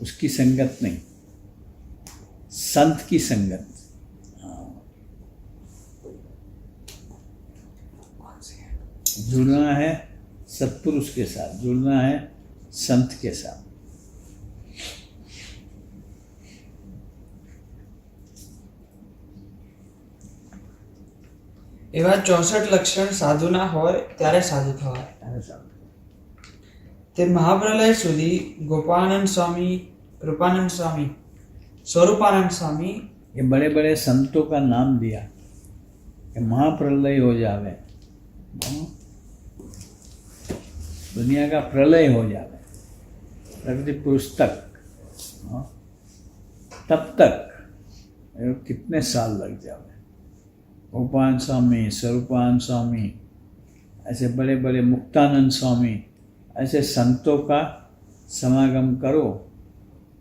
उसकी संगत नहीं, संत की संगत. जुड़ना है सत्पुरुष के साथ, जुड़ना है संत के साथ। એવા 64 લક્ષણ સાધુના હોય ત્યારે સાધુ થવાય। તે મહાપ્રલય સુધી ગોપાનંદ સ્વામી, કૃપાનંદ સ્વામી, स्वरूपानंद स्वामी, ये बड़े बड़े संतों का नाम दिया कि महाप्रलय हो जावे, दुनिया का प्रलय हो जावे, प्रकृति पुरुष तक, तब तक कितने साल लग जावे। गोपाल स्वामी, स्वरूपानंद स्वामी, ऐसे बड़े बड़े मुक्तानंद स्वामी, ऐसे संतों का समागम करो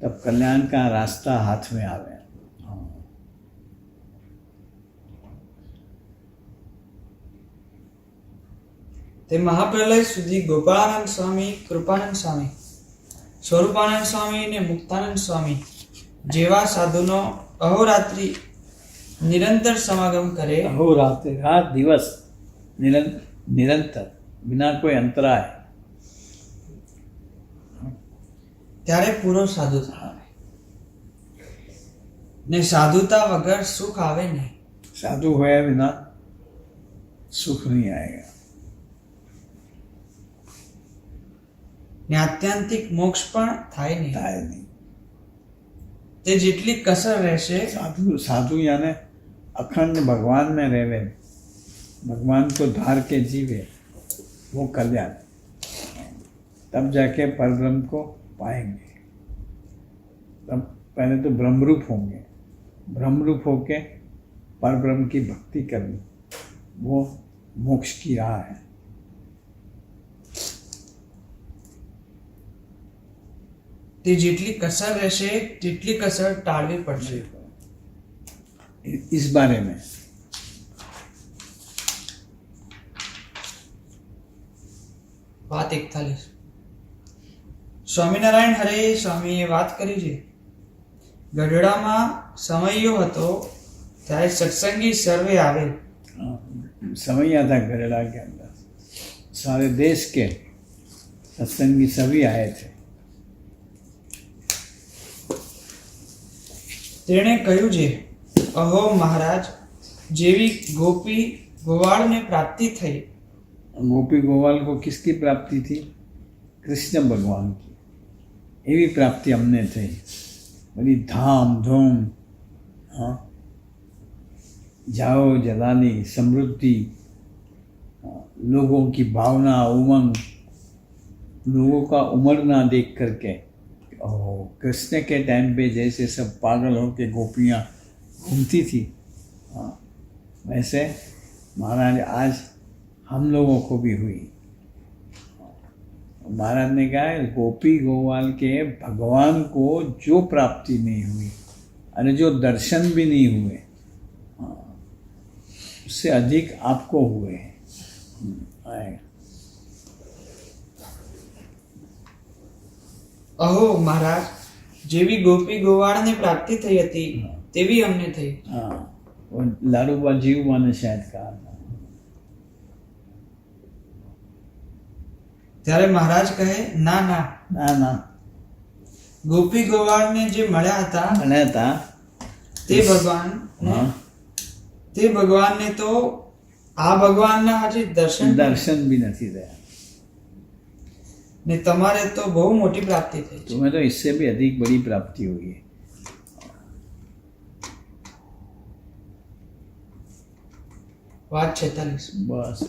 तब कल्याण का रास्ता हाथ में आवे। તે મહાપ્રલય સુધી ગોપાળાનંદ સ્વામી, કૃપાનંદ સ્વામી, સ્વરૂપાનંદ સ્વામી ને મુક્તાનંદ સ્વામી જેવા સાધુનો અહોરાત્રિ નિરંતર સમાગમ કરે। अहोरात्र, रात दिवस निरंतर, बिना कोई अंतराय, ત્યારે પૂરો સાધુ થાય ને સાધુતા વગર સુખ આવે નહીં। साधु हुए बिना सुख नहीं आएगा। ને આત્યંતિક મોક્ષ પણ થાય નહીં। आए नहीं। તે જેટલી કસર રહેશે साधु यानी अखंड भगवान में रहे, भगवान को धार के जीवे, वो कल्याण, तब जाके परब्रह्म को पाएंगे। तब पहले तो ब्रह्मरूप होंगे, ब्रह्मरूप होके परब्रह्म की भक्ति करनी, वो मोक्ष की राह है। તે જેટલી કસર રહેશે તેટલી કસર ટાળવી પડશે। इस बारे में વાત 41। સ્વામિનારાયણ હરે સ્વામીએ વાત કરી છે, ગઢડામાં સમયો હતો ત્યારે સત્સંગી સર્વે આવેલ। समय आता गढ़ड़ा के अंदर सारे देश के सत्संगी सभी आए थे। તેણે કહ્યું છે, અહો મહારાજ, જેવી ગોપી ગોવાળને પ્રાપ્તિ થઈ। गोपी गोपाल को किसकी प्राप्ति थी? कृष्ण भगवान की। एवी प्राप्ति हमने थी, बड़ी धाम धूम, हाँ, जाओ जलाली, समृद्धि, लोगों की भावना, उमंग, लोगों का उमड़ना देख करके, ओह, कृष्ण के टाइम पे जैसे सब पागल हो के गोपियाँ घूमती थी, हाँ, वैसे महाराज आज हम लोगों को भी हुई। महाराज ने कहा गोपी गोपाल के भगवान को जो प्राप्ति नहीं हुई, अरे जो दर्शन भी नहीं हुए, उससे अधिक आपको हुए हैं। અહો મહારાજ, જેવી ગોપી ગોવાળને પ્રાપ્તિ થઈ હતી તેવી અમને થઈ। हाँ, वो लाडूबा जीवबा ने शायद कहा था। ત્યારે મહારાજ કહે, ના ના, ना ना, ગોપી ગોવાળને જે મળ્યા હતા बना था, તે ભગવાન हाँ, તે ભગવાનને તો આ ભગવાનના હજી દર્શન दर्शन भी नहीं दिया। ને તમારે તો બહુ મોટી પ્રાપ્તિ થઈ છે। तुम्हें तो इससे भी अधिक बड़ी प्राप्ति हुई है। વાત 46। बस